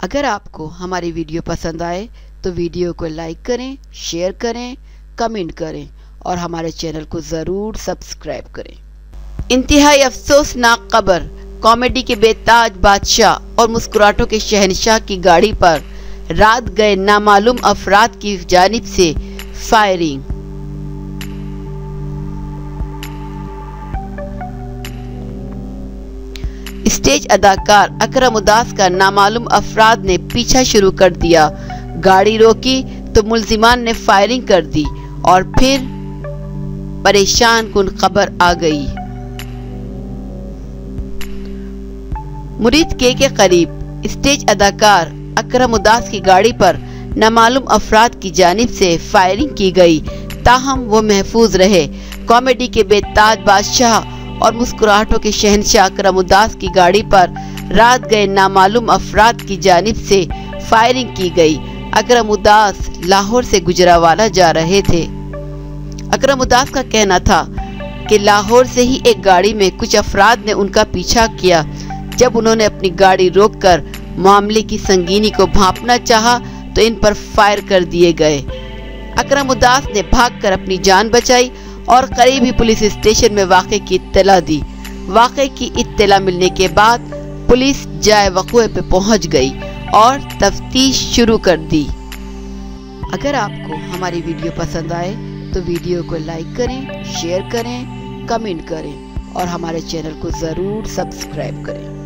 अगर आपको हमारी वीडियो पसंद आए तो वीडियो को लाइक करें, शेयर करें, कमेंट करें और हमारे चैनल को ज़रूर सब्सक्राइब करें। इंतहाई अफसोसनाक खबर, कॉमेडी के बेताज बादशाह और मुस्कुराहटों के शहंशाह की गाड़ी पर रात गए नामालूम अफराद की जानिब से फायरिंग। स्टेज अदाकार अकरम उदास का नामालूम अफराद ने पीछा शुरू कर दिया। गाड़ी रोकी तो मुल्जिमान ने फायरिंग कर दी और फिर परेशान कुन खबर आ गई। मुरीद के करीब स्टेज अदाकार अकरम उदास की गाड़ी पर नामालूम अफराद की जानिब से फायरिंग की गई, ताहम वो महफूज रहे। कॉमेडी के बेताज बादशाह और मुस्कुराहटों के शहंशाह अकरम उदास की गाड़ी पर रात गए नामालूम अफराद की जानिब से फायरिंग की गई। अकरम उदास लाहौर से गुजरावाला जा रहे थे। अकरम उदास का कहना था कि लाहौर से ही एक गाड़ी में कुछ अफराद ने उनका पीछा किया। जब उन्होंने अपनी गाड़ी रोककर मामले की संगीनी को भांपना चाहा तो इन पर फायर कर दिए गए। अकरम उदास ने भागकर अपनी जान बचाई और करीबी पुलिस स्टेशन में वाक़े की इत्तला दी। वाक़े की इत्तला मिलने के बाद पुलिस जाए वक़ूए पे पहुंच गई और तफ्तीश शुरू कर दी। अगर आपको हमारी वीडियो पसंद आए तो वीडियो को लाइक करें, शेयर करें, कमेंट करें और हमारे चैनल को ज़रूर सब्सक्राइब करें।